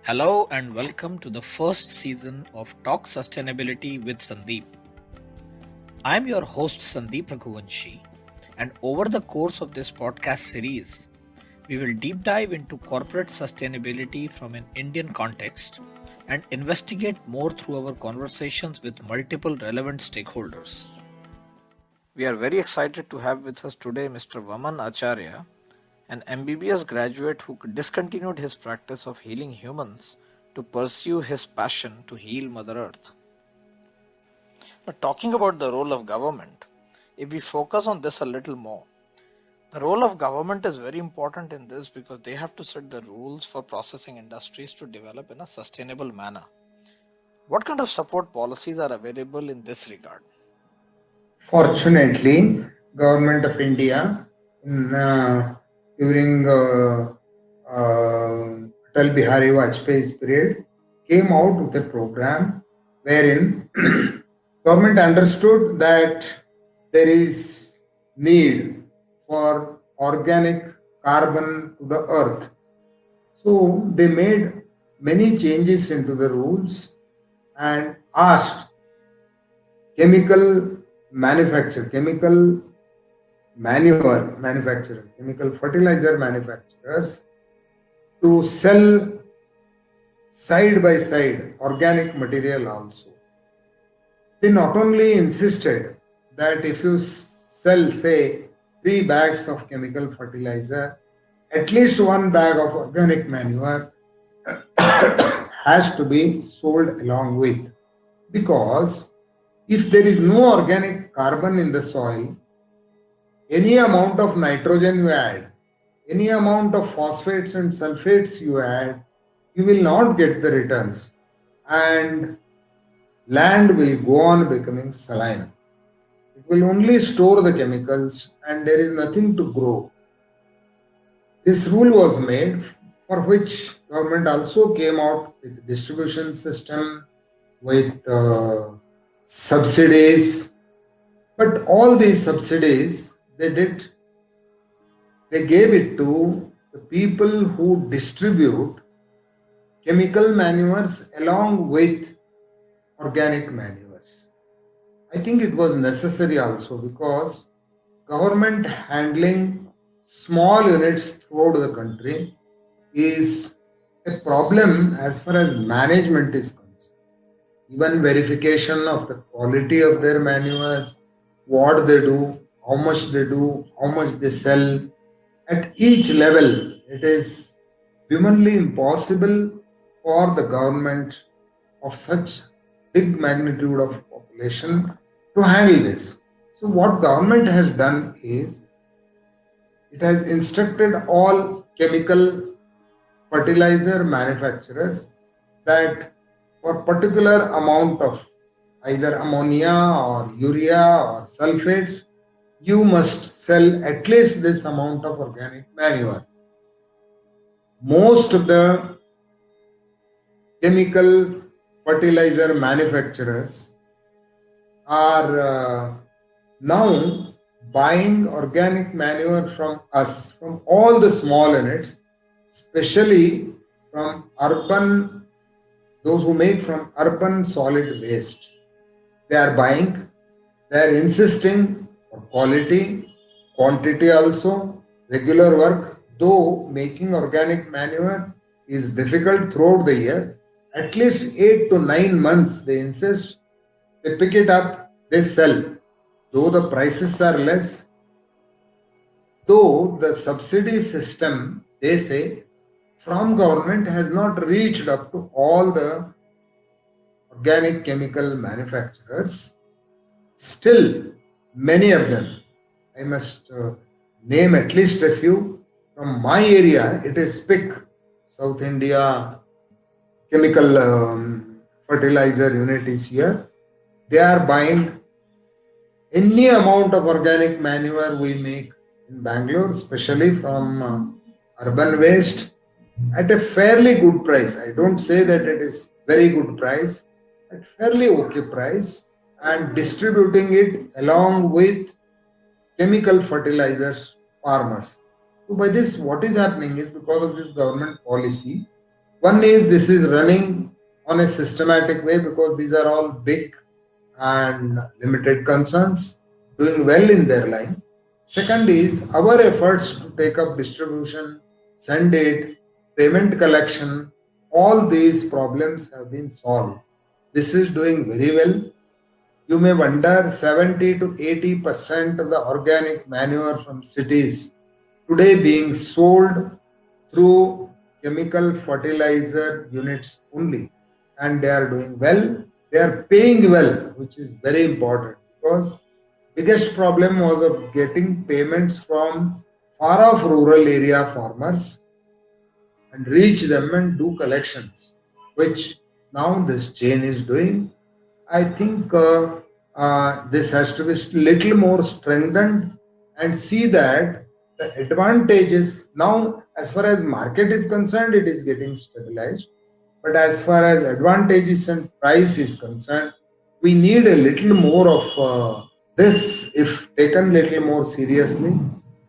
Hello and welcome to the first season of Talk Sustainability with Sandeep. I'm your host Sandeep Raghuvanshi, and over the course of this podcast series, we will deep dive into corporate sustainability from an Indian context and investigate more through our conversations with multiple relevant stakeholders. We are very excited to have with us today Mr. Vaman Acharya, an MBBS graduate who discontinued his practice of healing humans to pursue his passion to heal Mother Earth. Now, talking about the role of government, if we focus on this a little more, the role of government is very important in this because they have to set the rules for processing industries to develop in a sustainable manner. What kind of support policies are available in this regard? Fortunately, Government of India during Atal Bihari Vajpayee's period came out with a program wherein government understood that there is need for organic carbon to the earth. So they made many changes into the rules and asked chemical chemical chemical fertilizer manufacturers to sell side by side organic material also. They not only insisted that if you sell, say, 3 bags of chemical fertilizer, at least 1 bag of organic manure has to be sold along with. Because if there is no organic carbon in the soil, any amount of nitrogen you add, any amount of phosphates and sulfates you add, you will not get the returns. And land will go on becoming saline. It will only store the chemicals and there is nothing to grow. This rule was made, for which government also came out with distribution system, with subsidies. But all these subsidies they gave it to the people who distribute chemical manures along with organic manures. I think it was necessary also because government handling small units throughout the country is a problem as far as management is concerned. Even verification of the quality of their manures, what they do, how much they sell. At each level, it is humanly impossible for the government of such big magnitude of population to handle this. So what government has done is it has instructed all chemical fertilizer manufacturers that for particular amount of either ammonia or urea or sulfates, you must sell at least this amount of organic manure. Most of the chemical fertilizer manufacturers are now buying organic manure from us, from all the small units, especially from urban, those who make from urban solid waste. They are buying, they are insisting for quality, quantity also, regular work, though making organic manure is difficult throughout the year. At least 8 to 9 months they insist, they pick it up, they sell. Though the prices are less, though the subsidy system, they say, from government has not reached up to all the organic chemical manufacturers, still many of them, I must name at least a few, from my area, it is SPIC, South India Chemical Fertilizer Unit is here. They are buying any amount of organic manure we make in Bangalore, especially from urban waste, at a fairly good price. I don't say that it is very good price, at fairly okay price, and distributing it along with chemical fertilizers farmers. So by this, what is happening is because of this government policy, One is this is running on a systematic way because these are all big and limited concerns doing well in their line. Second is our efforts to take up distribution, send it, payment collection, all these problems have been solved. This is doing very well. You may wonder 70 to 80% of the organic manure from cities today being sold through chemical fertilizer units only, and they are doing well. They are paying well, which is very important because biggest problem was of getting payments from far off rural area farmers and reach them and do collections, which now this chain is doing. I think this has to be little more strengthened and see that the advantages now, as far as market is concerned, it is getting stabilized. But as far as advantages and price is concerned, we need a little more of this. If taken little more seriously,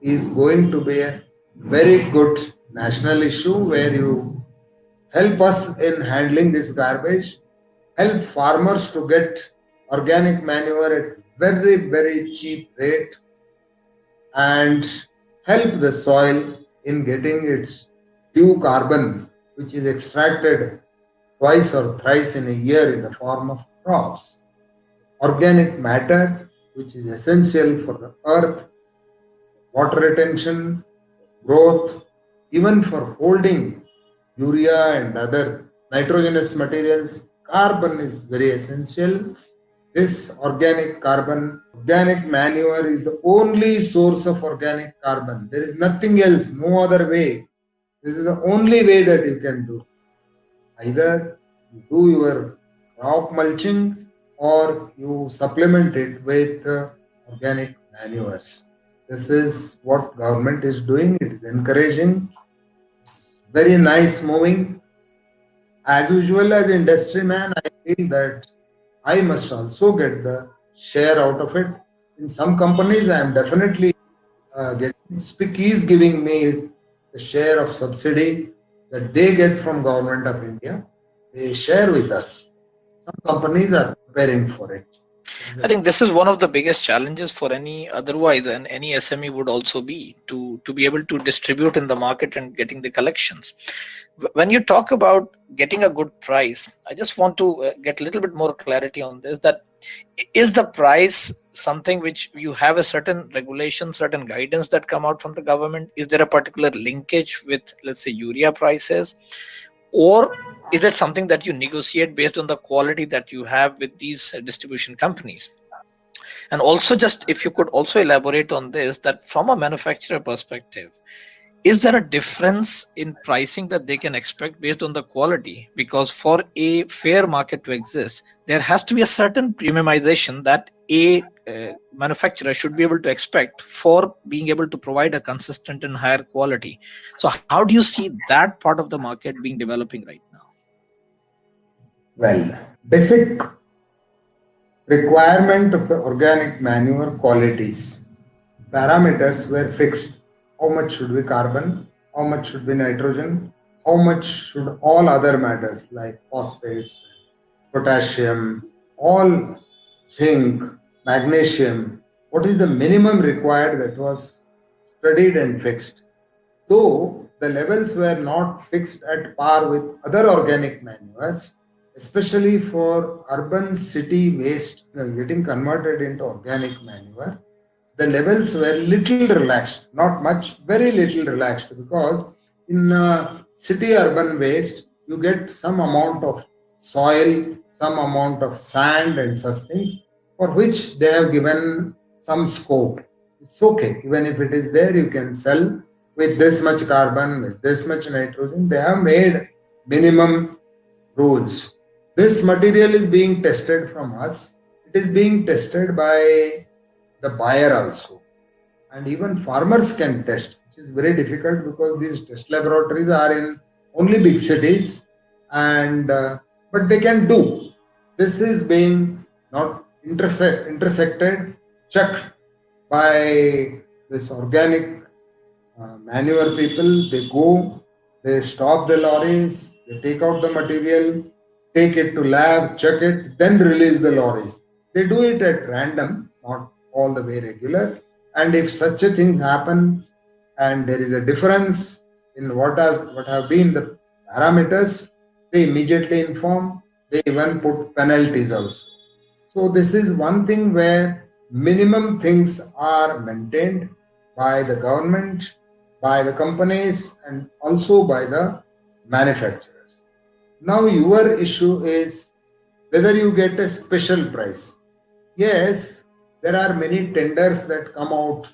is going to be a very good national issue where you help us in handling this garbage, help farmers to get organic manure at very cheap rate, and help the soil in getting its due carbon, which is extracted twice or thrice in a year in the form of crops. Organic matter, which is essential for the earth, water retention, growth, even for holding urea and other nitrogenous materials. Carbon is very essential. This organic carbon, organic manure is the only source of organic carbon. There is nothing else, no other way. This is the only way that you can do. Either you do your crop mulching or you supplement it with organic manures. This is what government is doing. It is encouraging. It's very nice moving. As usual, as industry man, I feel that I must also get the share out of it. In some companies, I am definitely getting. Spiki is giving me the share of subsidy that they get from government of India. They share with us. Some companies are preparing for it. I think this is one of the biggest challenges for any otherwise, and any SME would also be to be able to distribute in the market and getting the collections. When you talk about getting a good price, I just want to get a little bit more clarity on this. That is the price something which you have a certain regulation, certain guidance that come out from the government? Is there a particular linkage with, let's say, urea prices, or is it something that you negotiate based on the quality that you have with these distribution companies? And also, just if you could also elaborate on this, that from a manufacturer perspective, is there a difference in pricing that they can expect based on the quality? Because for a fair market to exist, there has to be a certain premiumization that a manufacturer should be able to expect for being able to provide a consistent and higher quality. So how do you see that part of the market being developing right now? Well, basic requirement of the organic manure qualities parameters were fixed. How much should be carbon? How much should be nitrogen? How much should all other matters like phosphates, potassium, all zinc, magnesium? What is the minimum required that was studied and fixed? Though the levels were not fixed at par with other organic manures, especially for urban city waste getting converted into organic manure, the levels were little relaxed, not much, very little relaxed, because in city urban waste, you get some amount of soil, some amount of sand and such things for which they have given some scope. It's okay, even if it is there, you can sell with this much carbon, with this much nitrogen. They have made minimum rules. This material is being tested from us. It is being tested by the buyer also, and even farmers can test, which is very difficult because these test laboratories are in only big cities, and but they can do. This is being not intersected, checked by this organic manure people. They go, they stop the lorries, They take out the material, take it to lab, check it, then release the lorries. They do it at random, not all the way regular. And if such a thing happen and there is a difference in what have been the parameters, they immediately inform. They even put penalties also. So this is one thing where minimum things are maintained by the government, by the companies, and also by the manufacturers. Now your issue is whether you get a special price. Yes, there are many tenders that come out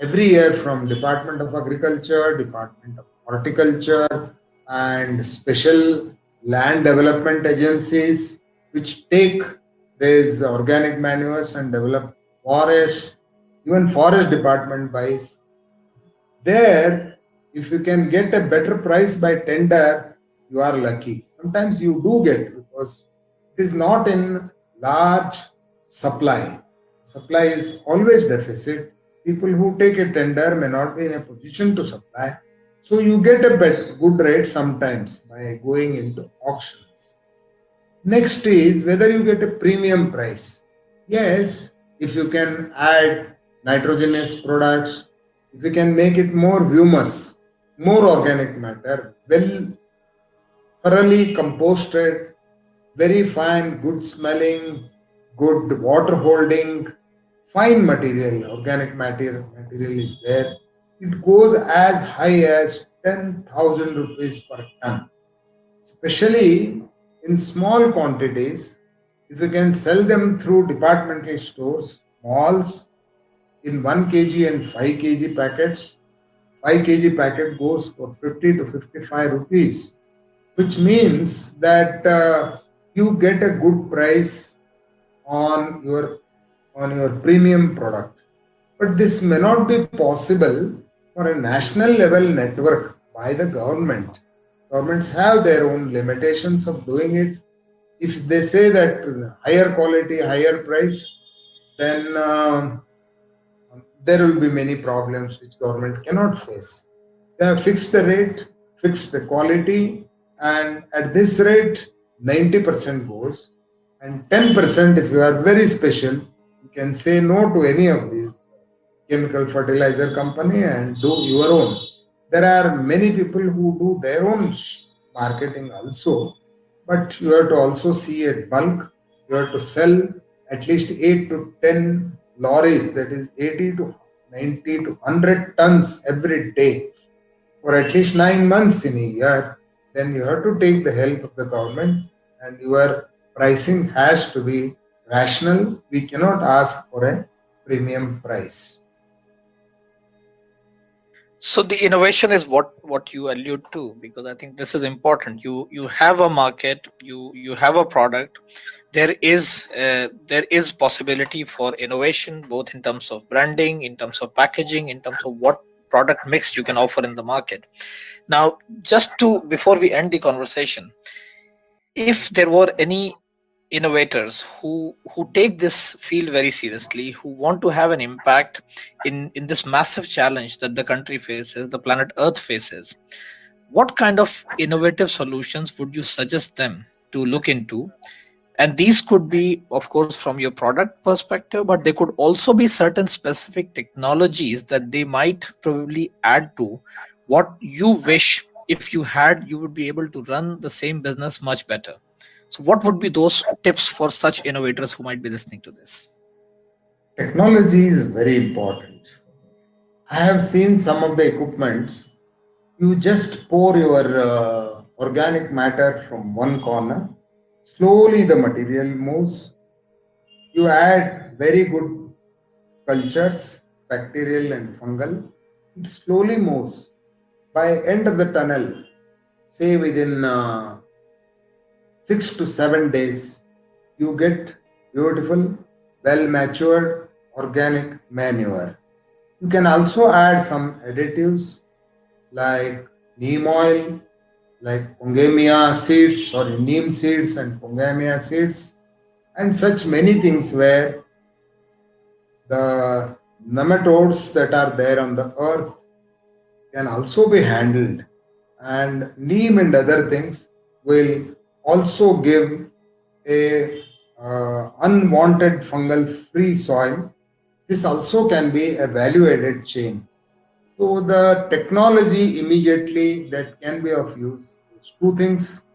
every year from Department of Agriculture, Department of Horticulture, and special land development agencies which take these organic manures and develop forests. Even forest department buys there. If you can get a better price by tender, you are lucky. Sometimes you do get because it is not in large supply. Supply is always deficit. People who take a tender may not be in a position to supply. So you get a good rate sometimes by going into auctions. Next is whether you get a premium price. Yes, if you can add nitrogenous products, if you can make it more humus, more organic matter, well thoroughly composted, very fine, good smelling, good water holding, fine material, organic material is there. It goes as high as 10,000 rupees per ton. Especially in small quantities, if you can sell them through departmental stores, malls, in 1 kg and 5 kg packets, 5 kg packet goes for 50 to 55 rupees, which means that you get a good price on your premium product. But this may not be possible for a national level network by the government. Governments have their own limitations of doing it. If they say that higher quality, higher price, then there will be many problems which government cannot face. They have fixed the rate, fixed the quality, and at this rate, 90% goes, and 10% if you are very special, you can say no to any of these chemical fertilizer company and do your own. There are many people who do their own marketing also, but you have to also see at bulk. You have to sell at least 8 to 10 lorries, that is 80 to 90 to 100 tons every day for at least 9 months in a year. Then you have to take the help of the government, and your pricing has to be rational. We cannot ask for a premium price. So the innovation is what you allude to, because I think this is important. You have a market, you have a product. There is possibility for innovation, both in terms of branding, in terms of packaging, in terms of what product mix you can offer in the market. Now, just to before we end the conversation, if there were any innovators who take this field very seriously, who want to have an impact in this massive challenge that the country faces, the planet Earth faces, what kind of innovative solutions would you suggest them to look into? And these could be, of course, from your product perspective, but they could also be certain specific technologies that they might probably add to what you wish, if you had, you would be able to run the same business much better. So what would be those tips for such innovators who might be listening to this? Technology is very important. I have seen some of the equipments. You just pour your organic matter from one corner. Slowly the material moves. You add very good cultures, bacterial and fungal. It slowly moves. By end of the tunnel, say within 6 to 7 days, you get beautiful, well matured organic manure. You can also add some additives like neem oil, like pongamia seeds, sorry, neem seeds and pongamia seeds, and such many things where the nematodes that are there on the earth can also be handled. And neem and other things, will also give a unwanted fungal free soil. This also can be a value added chain. So the technology immediately that can be of use is two things.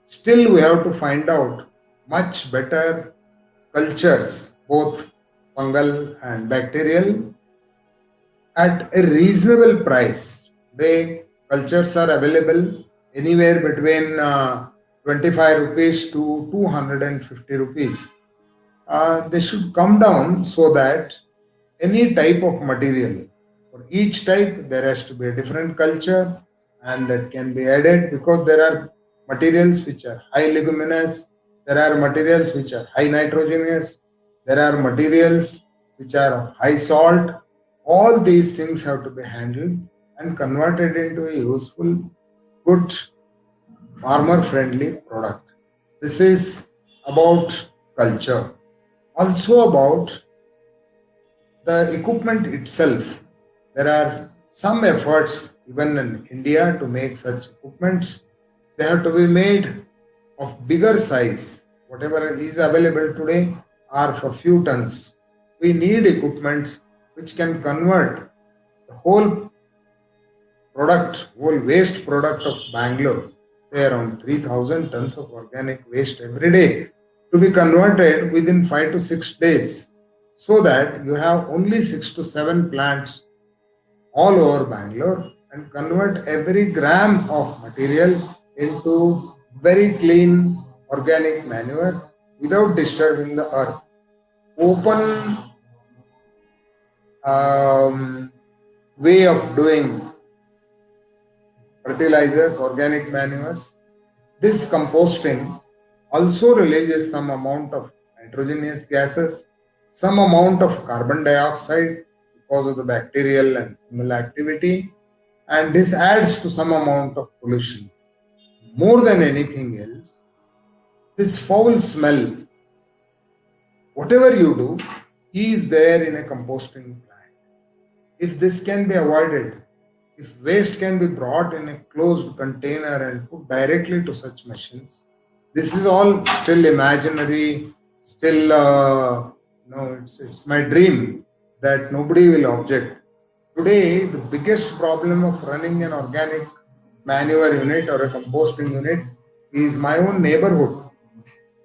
Still, we have to find out much better cultures, both fungal and bacterial, at a reasonable price. Today, cultures are available anywhere between 25 rupees to 250 rupees. They should come down so that any type of material, for each type, there has to be a different culture and that can be added because there are materials which are high leguminous, there are materials which are high nitrogenous, there are materials which are of high salt. All these things have to be handled and converted into a useful, good, farmer friendly product. This is about culture. Also about the equipment itself. There are some efforts even in India to make such equipments. They have to be made of bigger size. Whatever is available today are for few tons. We need equipments which can convert the whole waste product of Bangalore, say around 3,000 tons of organic waste every day, to be converted within 5 to 6 days, so that you have only 6 to 7 plants all over Bangalore and convert every gram of material into very clean organic manure without disturbing the earth. Open way of doing fertilizers, organic manures. This composting also releases some amount of nitrogenous gases, some amount of carbon dioxide because of the bacterial and fungal activity, and this adds to some amount of pollution. More than anything else, this foul smell, whatever you do, is there in a composting plant. If this can be avoided, if waste can be brought in a closed container and put directly to such machines, this is all still imaginary, still, it's my dream that nobody will object. Today, the biggest problem of running an organic manure unit or a composting unit is my own neighborhood.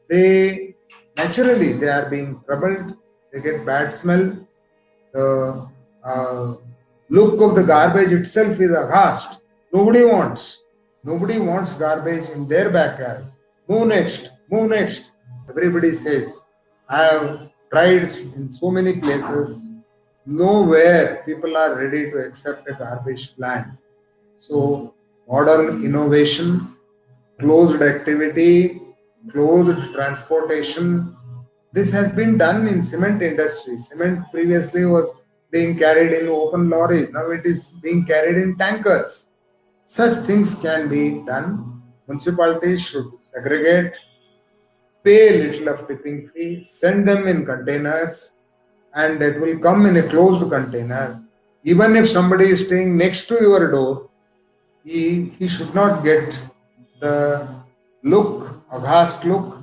They naturally they are being troubled. They get bad smell. The uh, look of the garbage itself is aghast. Nobody wants. Nobody wants garbage in their backyard. Move next. Move next. Everybody says. I have tried in so many places. Nowhere people are ready to accept a garbage plant. So modern innovation, closed activity, closed transportation. This has been done in cement industry. Cement previously was being carried in open lorries. Now it is being carried in tankers. Such things can be done. Municipalities should segregate, pay a little of tipping fee, send them in containers, and it will come in a closed container. Even if somebody is staying next to your door, he should not get the aghast look,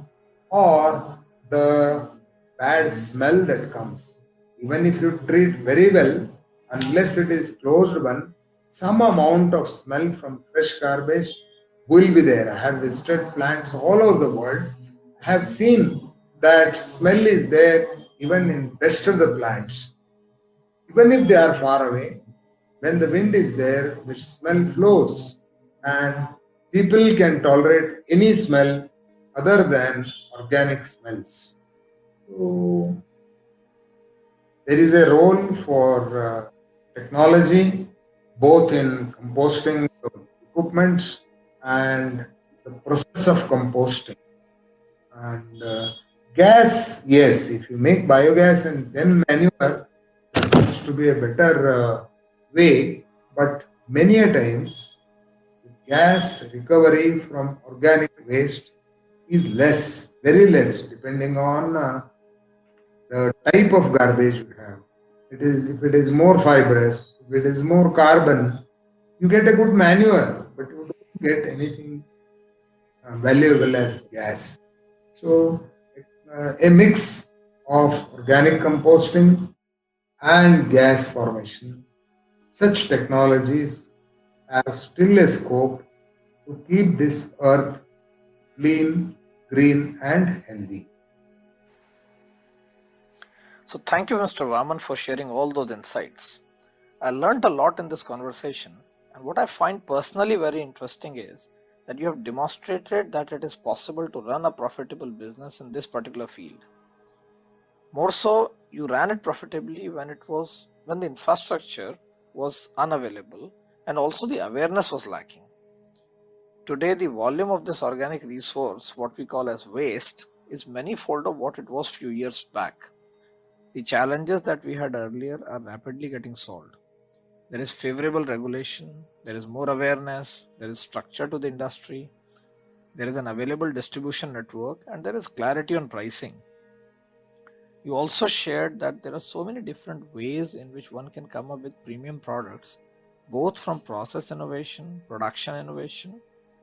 or the bad smell that comes. Even if you treat very well, unless it is closed one, some amount of smell from fresh garbage will be there. I have visited plants all over the world. I have seen that smell is there even in best of the plants. Even if they are far away, when the wind is there, the smell flows, and people can tolerate any smell other than organic smells. So, there is a role for technology both in composting equipments and the process of composting. And gas, yes, if you make biogas and then manure, that seems to be a better way. But many a times, gas recovery from organic waste is less, very less, depending on the type of garbage you have. It is if it is more fibrous, if it is more carbon, you get a good manure, but you don't get anything valuable as gas. So, a mix of organic composting and gas formation. Such technologies have still a scope to keep this earth clean, green, and healthy. So, thank you, Mr. Vaman, for sharing all those insights. I learned a lot in this conversation, and what I find personally very interesting is that you have demonstrated that it is possible to run a profitable business in this particular field. More so, you ran it profitably when the infrastructure was unavailable and also the awareness was lacking. Today, the volume of this organic resource, what we call as waste, is many-fold of what it was few years back. The challenges that we had earlier are rapidly getting solved. There is favorable regulation, there is more awareness, there is structure to the industry, there is an available distribution network, and there is clarity on pricing. You also shared that there are so many different ways in which one can come up with premium products, both from process innovation, production innovation,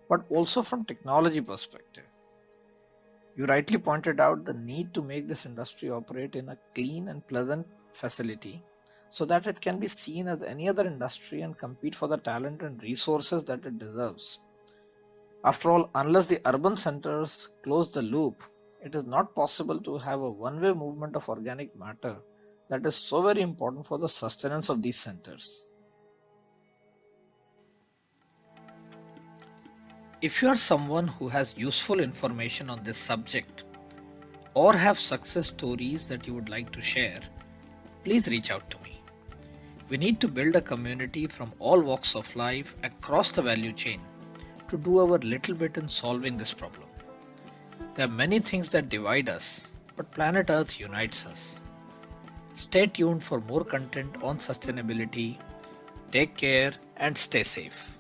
but also from technology perspective. You rightly pointed out the need to make this industry operate in a clean and pleasant facility so that it can be seen as any other industry and compete for the talent and resources that it deserves. After all, unless the urban centers close the loop, it is not possible to have a one-way movement of organic matter that is so very important for the sustenance of these centers. If you are someone who has useful information on this subject or have success stories that you would like to share, please reach out to me. We need to build a community from all walks of life across the value chain to do our little bit in solving this problem. There are many things that divide us, but planet Earth unites us. Stay tuned for more content on sustainability. Take care and stay safe.